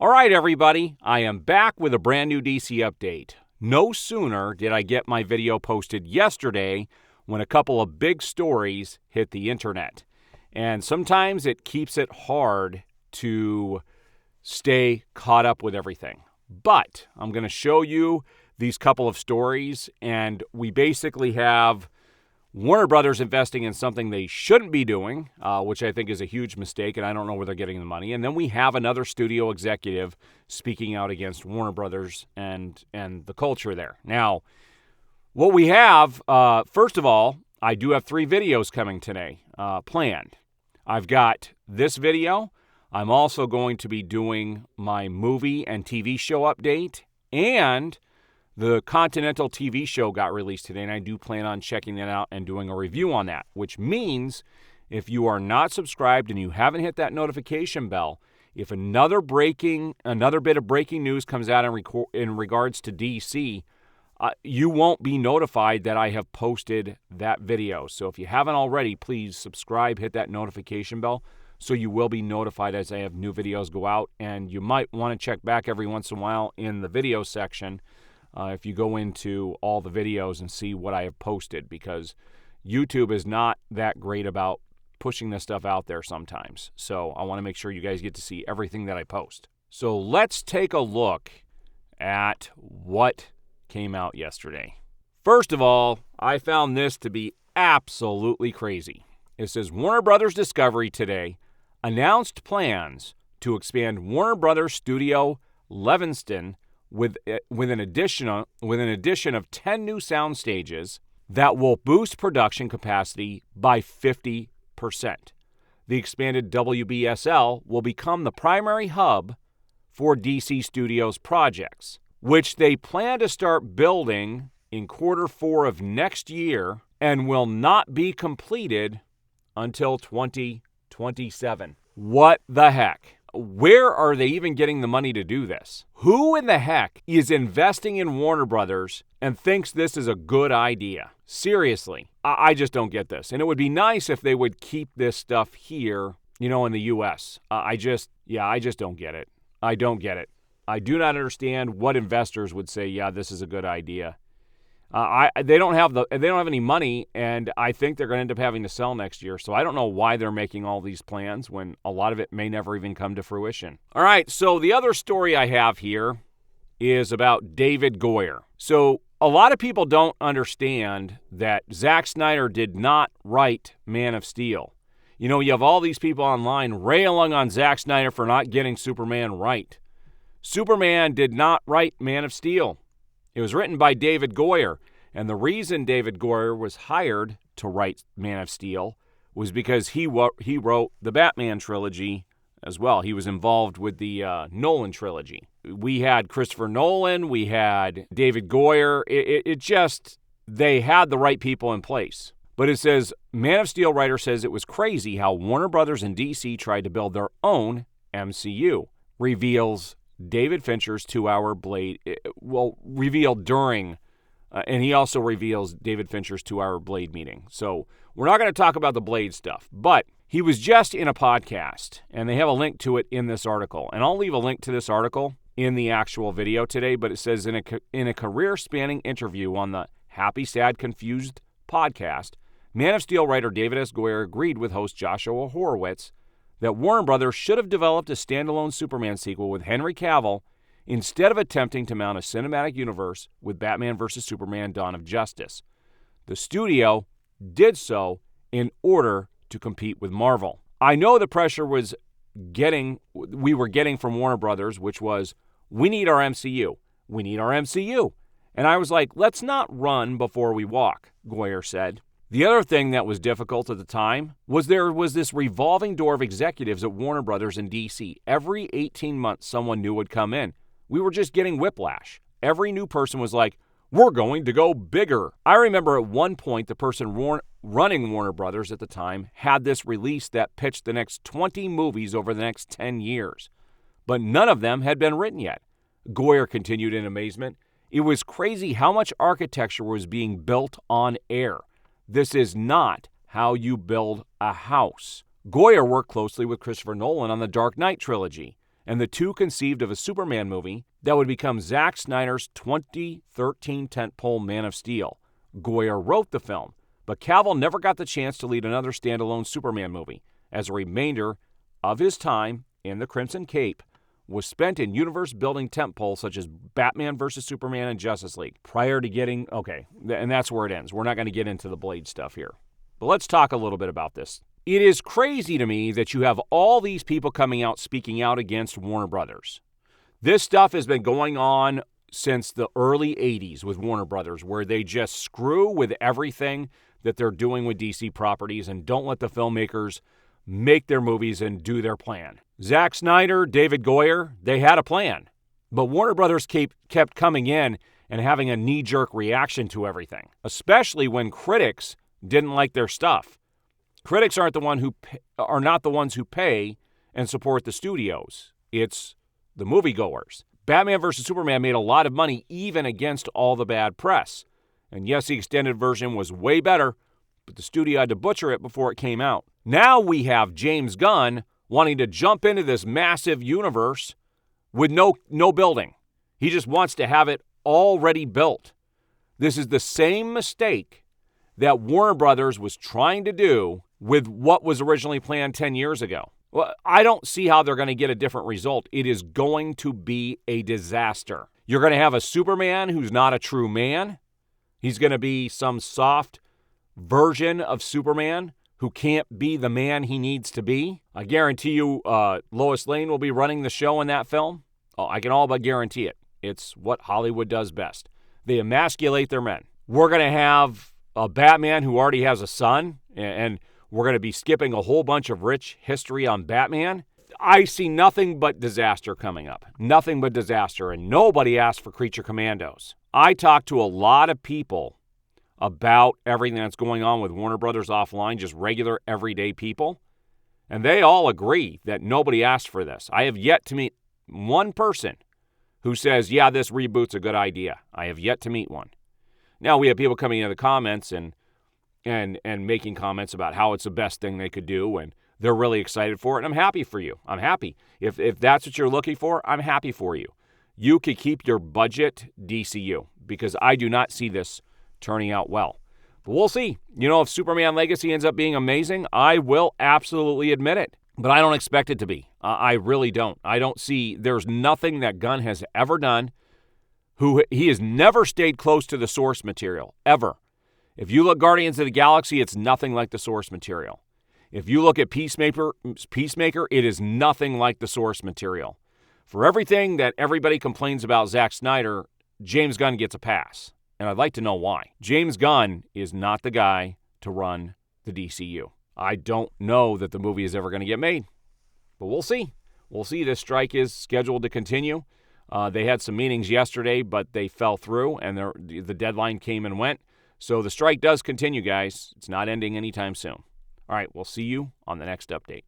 All right, everybody, I am back with a brand new DC update. No sooner did I get my video posted yesterday when a couple of big stories hit the internet. And sometimes it keeps it hard to stay caught up with everything. But I'm going to show you these couple of stories, and we basically have Warner Brothers investing in something they shouldn't be doing, which I think is a huge mistake, and I don't know where they're getting the money. And then we have another studio executive speaking out against Warner Brothers and the culture there. Now, what we have, first of all, I do have 3 videos coming today planned. I've got this video. I'm also going to be doing my movie and TV show update, and the Continental TV show got released today, and I do plan on checking that out and doing a review on that, which means if you are not subscribed and you haven't hit that notification bell, if another bit of breaking news comes out in regards to DC, you won't be notified that I have posted that video. So if you haven't already, please subscribe, hit that notification bell, so you will be notified as I have new videos go out. And you might want to check back every once in a while in the video section if you go into all the videos and see what I have posted, because YouTube is not that great about pushing this stuff out there sometimes. So I want to make sure you guys get to see everything that I post. So let's take a look at what came out yesterday. First of all, I found this to be absolutely crazy. It says Warner Brothers Discovery today announced plans to expand Warner Brothers Studio Leavenworth with an addition of 10 new sound stages that will boost production capacity by 50%. The expanded WBSL will become the primary hub for DC Studios projects, which they plan to start building in Q4 of next year and will not be completed until 2027. What the heck? Where are they even getting the money to do this? Who in the heck is investing in Warner Brothers and thinks this is a good idea? Seriously, I just don't get this. And it would be nice if they would keep this stuff here, in the U.S. I just don't get it. I don't get it. I do not understand what investors would say, yeah, this is a good idea. They don't have any money, and I think they're going to end up having to sell next year. So I don't know why they're making all these plans when a lot of it may never even come to fruition. All right, so the other story I have here is about David Goyer. So a lot of people don't understand that Zack Snyder did not write Man of Steel. You have all these people online railing on Zack Snyder for not getting Superman right. Superman did not write Man of Steel. It was written by David Goyer, and the reason David Goyer was hired to write Man of Steel was because he wrote the Batman trilogy as well. He was involved with the Nolan trilogy. We had Christopher Nolan, we had David Goyer. They had the right people in place. But it says, Man of Steel writer says it was crazy how Warner Brothers and DC tried to build their own MCU, reveals David Fincher's 2-hour Blade, revealed during, and he also reveals David Fincher's 2-hour Blade meeting. So we're not going to talk about the Blade stuff, but he was just in a podcast, and they have a link to it in this article. And I'll leave a link to this article in the actual video today, but it says in a career-spanning interview on the Happy, Sad, Confused podcast, Man of Steel writer David S. Goyer agreed with host Joshua Horowitz that Warner Brothers should have developed a standalone Superman sequel with Henry Cavill instead of attempting to mount a cinematic universe with Batman vs. Superman: Dawn of Justice. The studio did so in order to compete with Marvel. I know the pressure we were getting from Warner Brothers, which was, we need our MCU. We need our MCU. And I was like, let's not run before we walk, Goyer said. The other thing that was difficult at the time was there was this revolving door of executives at Warner Brothers and DC. Every 18 months, someone new would come in. We were just getting whiplash. Every new person was like, we're going to go bigger. I remember at one point, the person running Warner Brothers at the time had this release that pitched the next 20 movies over the next 10 years. But none of them had been written yet. Goyer continued in amazement. It was crazy how much architecture was being built on air. This is not how you build a house. Goyer worked closely with Christopher Nolan on the Dark Knight trilogy, and the two conceived of a Superman movie that would become Zack Snyder's 2013 tentpole Man of Steel. Goyer wrote the film, but Cavill never got the chance to lead another standalone Superman movie, as a remainder of his time in the Crimson Cape was spent in universe-building tentpoles such as Batman vs. Superman and Justice League, prior to getting, and that's where it ends. We're not going to get into the Blade stuff here. But let's talk a little bit about this. It is crazy to me that you have all these people coming out speaking out against Warner Brothers. This stuff has been going on since the early 80s with Warner Brothers, where they just screw with everything that they're doing with DC properties and don't let the filmmakers make their movies and do their plan. Zack Snyder, David Goyer, they had a plan. But Warner Brothers kept coming in and having a knee-jerk reaction to everything, especially when critics didn't like their stuff. Critics are not the ones who pay and support the studios. It's the moviegoers. Batman vs. Superman made a lot of money even against all the bad press. And yes, the extended version was way better, but the studio had to butcher it before it came out. Now we have James Gunn wanting to jump into this massive universe with no building. He just wants to have it already built. This is the same mistake that Warner Brothers was trying to do with what was originally planned 10 years ago. Well, I don't see how they're going to get a different result. It is going to be a disaster. You're going to have a Superman who's not a true man. He's going to be some soft version of Superman who can't be the man he needs to be. I guarantee you Lois Lane will be running the show in that film. Oh, I can all but guarantee it. It's what Hollywood does best. They emasculate their men. We're going to have a Batman who already has a son, and we're going to be skipping a whole bunch of rich history on Batman. I see nothing but disaster coming up. Nothing but disaster, and nobody asked for Creature Commandos. I talked to a lot of people about everything that's going on with Warner Brothers offline, just regular, everyday people, and they all agree that nobody asked for this. I have yet to meet one person who says, yeah, this reboot's a good idea. I have yet to meet one. Now, we have people coming into the comments and making comments about how it's the best thing they could do, and they're really excited for it, and I'm happy for you. I'm happy. If that's what you're looking for, I'm happy for you. You could keep your budget DCU, because I do not see this turning out well. But we'll see. If Superman Legacy ends up being amazing, I will absolutely admit it. But I don't expect it to be. I really don't. I don't see, there's nothing that Gunn has ever done. He has never stayed close to the source material, ever. If you look Guardians of the Galaxy, it's nothing like the source material. If you look at Peacemaker, it is nothing like the source material. For everything that everybody complains about Zack Snyder, James Gunn gets a pass. And I'd like to know why. James Gunn is not the guy to run the DCU. I don't know that the movie is ever going to get made. But we'll see. We'll see. This strike is scheduled to continue. They had some meetings yesterday, but they fell through, and the deadline came and went. So the strike does continue, guys. It's not ending anytime soon. All right, we'll see you on the next update.